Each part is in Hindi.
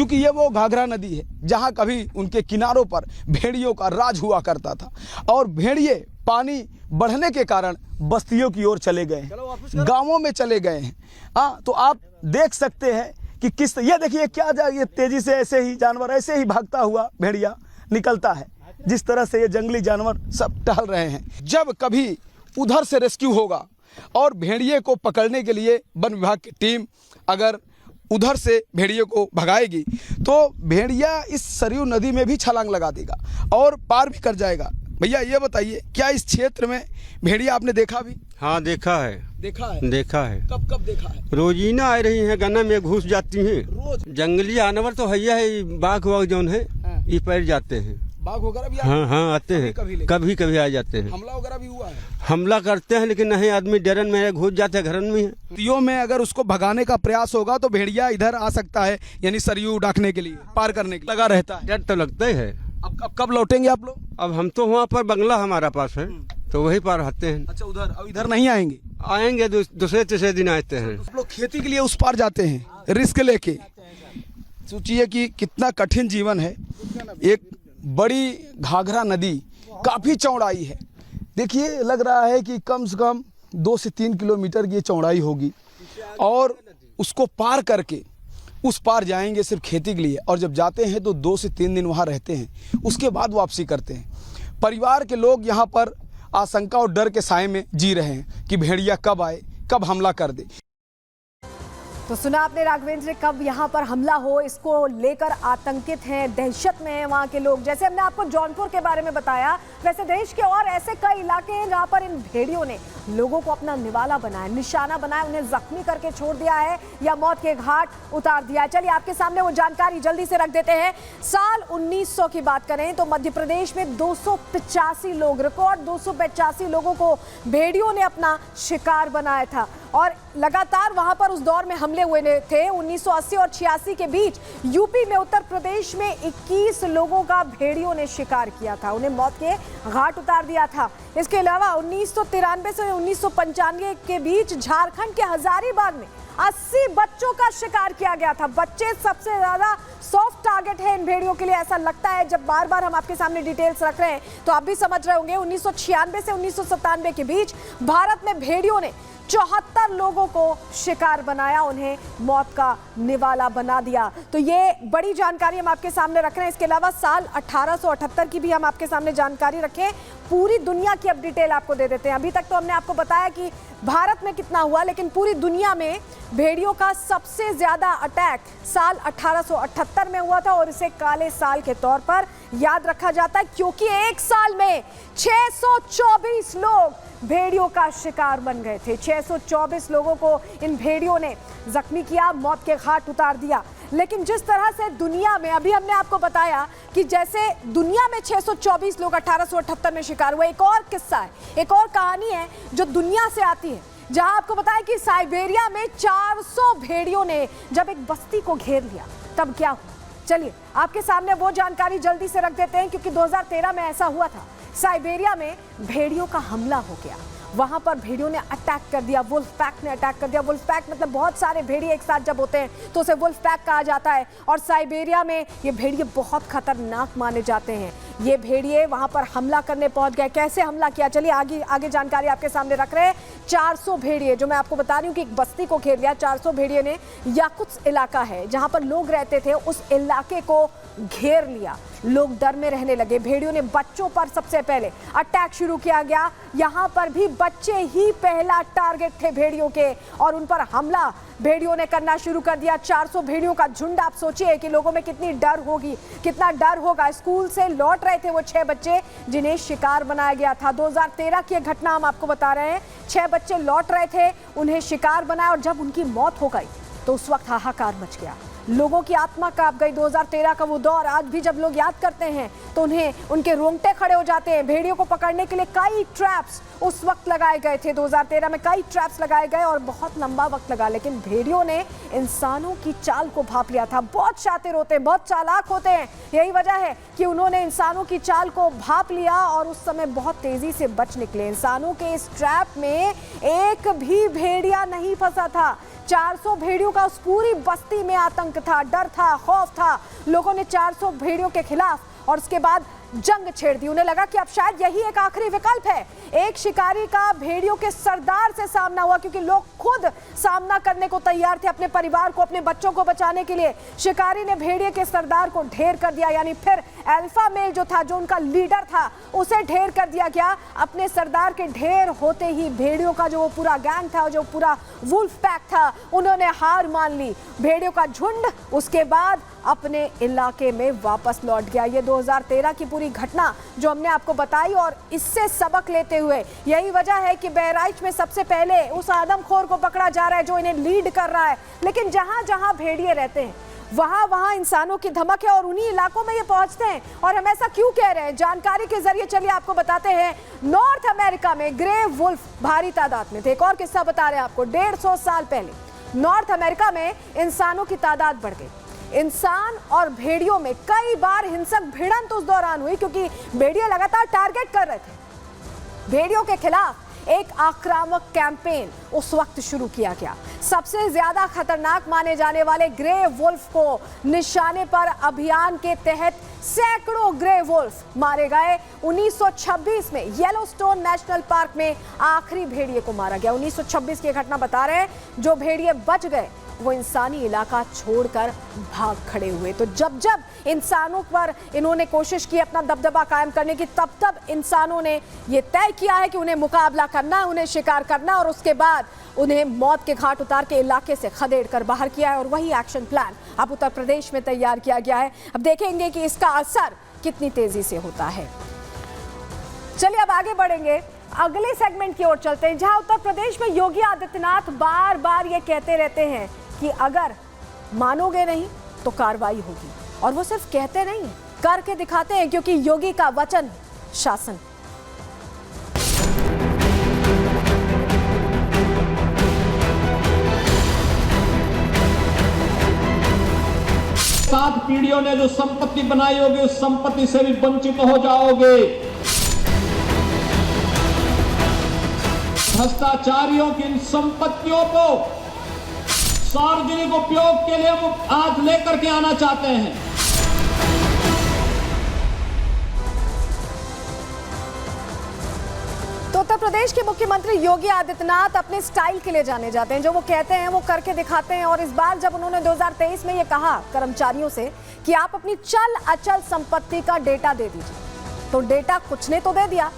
चूंकि ये वो घाघरा नदी है जहां कभी उनके किनारों पर भेड़ियों का राज हुआ करता था और भेड़िए पानी बढ़ने के कारण बस्तियों की ओर चले गए हैं, गांवों में चले गए हैं। हाँ, तो आप देख सकते हैं कि किस, ये देखिए क्या ये तेजी से ऐसे ही जानवर ऐसे ही भागता हुआ भेड़िया निकलता है, जिस तरह से ये जंगली जानवर सब टहल रहे हैं। जब कभी उधर से रेस्क्यू होगा और भेड़िए को पकड़ने के लिए वन विभाग की टीम अगर उधर से भेड़िए को भगाएगी तो भेड़िया इस सरयू नदी में भी छलांग लगा देगा और पार भी कर जाएगा। भैया ये बताइए, क्या इस क्षेत्र में भेड़िया आपने देखा भी? हाँ, देखा है। देखा है। कब कब देखा है? रोजीना आ रही हैं, गन्ना में घुस जाती हैं। रोज जंगली जानवर तो है, बाघ वाघ जौन है ये पैर जाते हैं। बाघ वगैरह भी हाँ आते हैं, कभी कभी आ जाते हैं। हमला वगैरह भी हुआ है? हमला करते हैं लेकिन नहीं, आदमी डरन में घुस जाते हैं, घरन में है। नदियों में अगर उसको भगाने का प्रयास होगा तो भेड़िया इधर आ सकता है, यानी सरयू डाकने के लिए, पार करने के लिए लगा रहता है। डर तो लगता ही है। अब कब लौटेंगे आप लोग? अब हम तो वहाँ पर बंगला हमारा पास है तो वही पार आते हैं। अच्छा, उधर अब इधर नहीं आएंगे? आएंगे दूसरे तीसरे दिन आते हैं। आप लोग खेती के लिए उस पार जाते हैं रिस्क लेके। सोचिए कि कितना कठिन जीवन है। एक बड़ी घाघरा नदी काफी चौड़ाई है, देखिए लग रहा है कि कम से कम 2 से 3 किलोमीटर की चौड़ाई होगी और उसको पार करके उस पार जाएंगे सिर्फ खेती के लिए, और जब जाते हैं तो 2 से 3 दिन वहाँ रहते हैं, उसके बाद वापसी करते हैं। परिवार के लोग यहाँ पर आशंका और डर के साए में जी रहे हैं कि भेड़िया कब आए, कब हमला कर दे। तो सुना आपने राघवेंद्र, कब यहाँ पर हमला हो इसको लेकर आतंकित हैं, दहशत में हैं वहाँ के लोग। जैसे हमने आपको जौनपुर के बारे में बताया, वैसे देश के और ऐसे कई इलाके हैं जहाँ पर इन भेड़ियों ने लोगों को अपना निवाला बनाया, निशाना बनाया, उन्हें जख्मी करके छोड़ दिया है या मौत के घाट उतार दिया है। चलिए आपके सामने वो जानकारी जल्दी से रख देते हैं। साल 1900 की बात करें तो मध्य प्रदेश में 285 लोग, रिकॉर्ड 285 लोगों को भेड़ियों ने अपना शिकार बनाया था और लगातार वहां पर उस दौर में हमले हुए थे। 1980 और 86 के बीच यूपी में, उत्तर प्रदेश में 21 लोगों का भेड़ियों ने शिकार किया था, उन्हें मौत के घाट उतार दिया था। इसके अलावा 1993 से 1995 के बीच झारखंड के हजारीबाग में 80 बच्चों का शिकार किया गया था। बच्चे सबसे ज्यादा सॉफ्ट टारगेट है इन भेड़ियों के लिए, ऐसा लगता है। जब बार बार हम आपके सामने डिटेल्स रख रहे हैं तो आप भी समझ रहे होंगे। 1996 से 1997 के बीच भारत में भेड़ियों ने 74 लोगों को शिकार बनाया, उन्हें मौत का निवाला बना दिया। तो ये बड़ी जानकारी हम आपके सामने रख रहे हैं। इसके अलावा साल 1878 की भी हम आपके सामने जानकारी रखें। पूरी दुनिया की अब डिटेल आपको दे देते हैं। अभी तक तो हमने आपको बताया कि भारत में कितना हुआ, लेकिन पूरी दुनिया में भेड़ियों का सबसे ज्यादा अटैक साल 1878 में हुआ था और इसे काले साल के तौर पर याद रखा जाता है, क्योंकि एक साल में 624 लोग भेड़ियों का शिकार बन गए थे। 624 लोगों को इन भेड़ियों ने जख्मी किया, मौत के घाट उतार दिया। लेकिन जिस तरह से दुनिया में, अभी हमने आपको बताया कि जैसे दुनिया में 624 लोग 1878 में शिकार हुए, एक और किस्सा है, एक और कहानी है जो दुनिया से आती है, जहां आपको बताया कि साइबेरिया में 400 भेड़ियों ने जब एक बस्ती को घेर लिया तब क्या हुआ। चलिए आपके सामने वो जानकारी जल्दी से रख देते हैं, क्योंकि 2013 में ऐसा हुआ था। साइबेरिया में भेड़ियों का हमला हो गया, वहां पर भेड़ियों ने अटैक कर दिया, वुल्फ पैक ने अटैक कर दिया। वुल्फ पैक मतलब बहुत सारे भेड़िए एक साथ जब होते हैं तो उसे वुल्फ पैक कहा जाता है। और साइबेरिया में ये भेड़िए बहुत खतरनाक माने जाते हैं। ये भेड़िए वहां पर हमला करने पहुंच गए। कैसे हमला किया, चलिए आगे जानकारी आपके सामने रख रहे हैं। 400 भेड़िए, जो मैं आपको बता रही हूँ कि एक बस्ती को घेर लिया, 400 भेड़िए ने याकुत्स इलाका है जहां पर लोग रहते थे, उस इलाके को घेर लिया। लोग डर में रहने लगे। भेड़ियों ने बच्चों पर सबसे पहले अटैक शुरू किया गया। यहाँ पर भी बच्चे ही पहला टारगेट थे भेड़ियों के और उन पर हमला भेड़ियों ने करना शुरू कर दिया। 400 भेड़ियों का झुंड, आप सोचिए कि लोगों में कितनी डर होगी, कितना डर होगा। स्कूल से लौट रहे थे वो 6 बच्चे जिन्हें शिकार बनाया गया था। 2013 की घटना हम आपको बता रहे हैं। 6 बच्चे लौट रहे थे, उन्हें शिकार बनाया और जब उनकी मौत हो गई तो उस वक्त हाहाकार मच गया, लोगों की आत्मा कांप गई। 2013 का वो दौर आज भी जब लोग याद करते हैं तो तो उन्हें उनके रोंगटे खड़े हो जाते हैं। भेड़ियों को पकड़ने के लिए कई ट्रैप्स उस वक्त लगाए गए थे, 2013 में कई ट्रैप्स लगाए गए और बहुत लंबा वक्त लगा, लेकिन भेड़ियों ने इंसानों की चाल को भांप लिया था। बहुत शातिर होते हैं, बहुत चालाक होते हैं, यही वजह है कि उन्होंने इंसानों की चाल को भांप लिया और उस समय बहुत तेजी से बच निकले। इंसानों के इस ट्रैप में एक भी भेड़िया नहीं फंसा था। 400 भेड़ियों का उस पूरी बस्ती में आतंक था, डर था, खौफ था। लोगों ने 400 भेड़ियों के खिलाफ और उसके बाद जंग छेड़ दी। उन्हें लगा कि अब शायद यही एक आखिरी विकल्प है। एक शिकारी का भेड़ियों के सरदार से सामना हुआ, क्योंकि लोग खुद सामना करने को तैयार थे अपने परिवार को, अपने बच्चों को बचाने के लिए। शिकारी ने भेड़िए के सरदार को ढेर कर दिया, यानी फिर अल्फा मेल जो था, जो उनका लीडर था, उसे ढेर कर दिया गया। अपने सरदार के ढेर होते ही भेड़ियों का जो पूरा गैंग था, जो पूरा वुल्फ पैक था, उन्होंने हार मान ली। भेड़ियों का झुंड उसके बाद अपने इलाके में वापस लौट गया। ये 2013 की पूरी घटना जो हमने आपको बताई, और इससे सबक लेते हुए यही वजह है कि बहराइच में सबसे पहले उस आदमखोर को पकड़ा जा रहा है जो इन्हें लीड कर रहा है। लेकिन जहां जहां भेड़िए रहते हैं वहां वहां इंसानों की धमक है और उन्हीं इलाकों में ये पहुंचते हैं। और हम ऐसा क्यों कह रहे हैं, जानकारी के जरिए चलिए आपको बताते हैं। नॉर्थ अमेरिका में ग्रे वुल्फ भारी तादाद में थे। एक और किस्सा बता रहे हैं आपको। 150 साल पहले नॉर्थ अमेरिका में इंसानों की तादाद बढ़ गई। इंसान और भेड़ियों में कई बार हिंसक भिड़ंत उस दौरान हुई, क्योंकि भेड़िए लगातार टारगेट कर रहे थे। भेड़ियों के खिलाफ एक आक्रामक कैंपेन उस वक्त शुरू किया गया। सबसे ज्यादा खतरनाक माने जाने वाले ग्रे वुल्फ को निशाने पर अभियान के तहत सैकड़ों ग्रे वुल्फ मारे गए। 1926 में येलोस्टोन नेशनल पार्क में आखिरी भेड़िए को मारा गया। 1926 की घटना बता रहे हैं। जो भेड़िए बच गए वो इंसानी इलाका छोड़कर भाग खड़े हुए। तो जब जब इंसानों पर इन्होंने कोशिश की अपना दबदबा कायम करने की, तब तब इंसानों ने ये तय किया है कि उन्हें मुकाबला करना, उन्हें शिकार करना और उसके बाद उन्हें मौत के घाट उतार के इलाके से खदेड़ कर बाहर किया है। और वही एक्शन प्लान अब उत्तर प्रदेश में तैयार किया गया है। अब देखेंगे कि इसका असर कितनी तेजी से होता है। चलिए अब आगे बढ़ेंगे, अगले सेगमेंट की ओर चलते हैं, जहां उत्तर प्रदेश में योगी आदित्यनाथ बार बार ये कहते रहते हैं कि अगर मानोगे नहीं तो कार्रवाई होगी। और वो सिर्फ कहते नहीं, करके दिखाते हैं, क्योंकि योगी का वचन शासन। सात पीढ़ियों ने जो संपत्ति बनाई होगी उस संपत्ति से भी वंचित हो जाओगे। भ्रष्टाचारियों की इन संपत्तियों को सार्वजनिक उपयोग के लिए वो आज लेकर के आना चाहते हैं। तो उत्तर प्रदेश के मुख्यमंत्री योगी आदित्यनाथ अपने स्टाइल के लिए जाने जाते हैं। जो वो कहते हैं वो करके दिखाते हैं। और इस बार जब उन्होंने 2023 में ये कहा कर्मचारियों से कि आप अपनी चल अचल संपत्ति का डेटा दे दीजिए, तो डेटा कुछ ने तो दे दिया,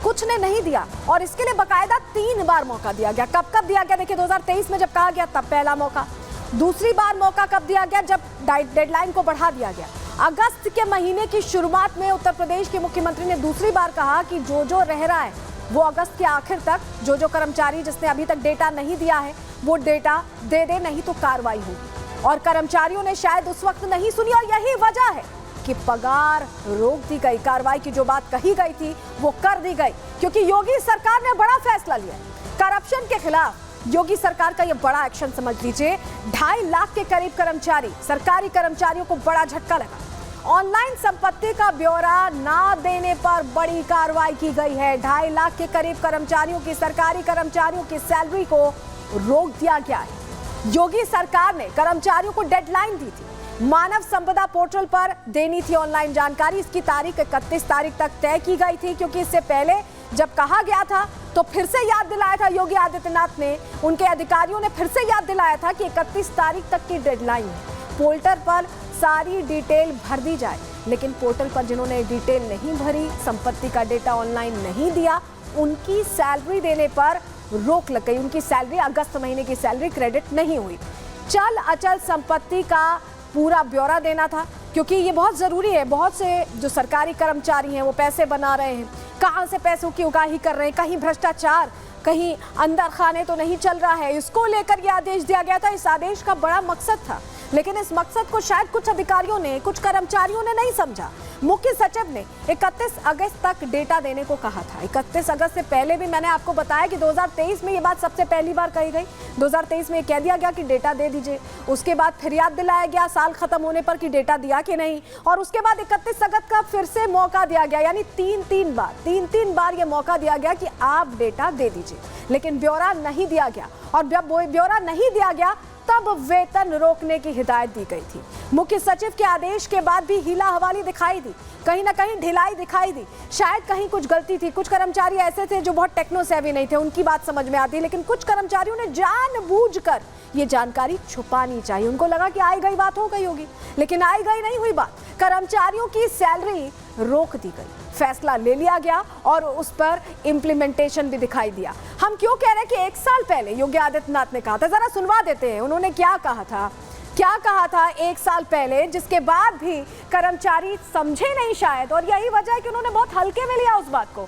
कुछ ने नहीं दिया। और इसके लिए बकायदा 3 बार मौका दिया गया। कब कब दिया गया? देखिए, 2023 में जब कहा गया तब पहला मौका। दूसरी बार मौका कब दिया गया? जब डेडलाइन को बढ़ा दिया गया। अगस्त के महीने की शुरुआत में उत्तर प्रदेश के मुख्यमंत्री ने दूसरी बार कहा कि जो रह रहा है वो अगस्त के आखिर तक, जो कर्मचारी जिसने अभी तक डेटा नहीं दिया है वो डेटा दे दे, नहीं तो कार्रवाई होगी। और कर्मचारियों ने शायद उस वक्त नहीं सुनी, और यही वजह है कि पगार रोक दी गई। कार्रवाई की जो बात कही गई थी वो कर दी गई, क्योंकि योगी सरकार ने बड़ा फैसला लिया। करप्शन के खिलाफ योगी सरकार का ये बड़ा एक्शन समझ लीजिए। 2.5 लाख के करीब कर्मचारी, सरकारी कर्मचारियों को बड़ा झटका लगा। ऑनलाइन संपत्ति का ब्यौरा ना देने पर बड़ी कार्रवाई की गई है। 2.5 लाख के करीब कर्मचारियों की, सरकारी कर्मचारियों की सैलरी को रोक दिया गया है। योगी सरकार ने कर्मचारियों को डेडलाइन दी थी, मानव संपदा पोर्टल पर देनी थी ऑनलाइन जानकारी। इसकी तारीख 31 तारीख तक तय की गई थी, क्योंकि इससे पहले जब कहा गया था तो फिर से याद दिलाया था योगी आदित्यनाथ ने, उनके अधिकारियों ने फिर से याद दिलाया था कि 31 तारीख तक की डेडलाइन है। पोर्टल पर सारी डिटेल भर दी जाए, लेकिन पोर्टल पर जिन्होंने डिटेल नहीं भरी, संपत्ति का डेटा ऑनलाइन नहीं दिया, उनकी सैलरी देने पर रोक लग गई। उनकी सैलरी, अगस्त महीने की सैलरी क्रेडिट नहीं हुई। चल अचल संपत्ति का पूरा ब्यौरा देना था, क्योंकि ये बहुत जरूरी है। बहुत से जो सरकारी कर्मचारी हैं वो पैसे बना रहे हैं, कहां से पैसों की उगाही कर रहे हैं, कहीं भ्रष्टाचार, कहीं अंदर खाने तो नहीं चल रहा है। इसको लेकर यह आदेश दिया गया था। इस आदेश का बड़ा मकसद था लेकिन इस मकसद को शायद कुछ अधिकारियों ने, कुछ कर्मचारियों ने नहीं समझा। मुख्य सचिव ने 31 अगस्त तक डेटा देने को कहा था। 31 अगस्त से पहले भी मैंने आपको बताया कि 2023 में ये बात सबसे पहली बार कही गई। 2023 में कह दिया गया कि डेटा दे दीजिए, उसके बाद फरियाद दिलाया गया साल खत्म होने पर कि डेटा दिया कि नहीं, और उसके बाद 31 अगस्त का फिर से मौका दिया गया, यानी तीन बार ये मौका दिया गया कि आप डेटा दे दीजिए, लेकिन ब्यौरा नहीं दिया गया। और जब वो ब्यौरा नहीं दिया गया तब वेतन रोकने की हिदायत दी गई थी। मुख्य सचिव के आदेश के बाद भी हीला हवाली दिखाई दी, कहीं ना कहीं ढिलाई दिखाई दी। शायद कहीं कुछ गलती थी, कुछ कर्मचारी ऐसे थे जो बहुत टेक्नो सेवी नहीं थे, उनकी बात समझ में आती है, लेकिन कुछ कर्मचारियों ने जानबूझकर ये जानकारी छुपानी चाहिए। उनको लगा कि आई गई बात हो गई होगी, लेकिन आई गई नहीं हुई बात। कर्मचारियों की सैलरी रोक दी गई, फैसला ले लिया गया और उस पर इम्प्लीमेंटेशन भी दिखाई दिया। हम क्यों कह रहे हैं कि 1 साल पहले योगी आदित्यनाथ ने कहा था, जरा सुनवा देते हैं उन्होंने क्या कहा था 1 साल पहले, जिसके बाद भी कर्मचारी समझे नहीं शायद, और यही वजह है कि उन्होंने बहुत हल्के में लिया उस बात को।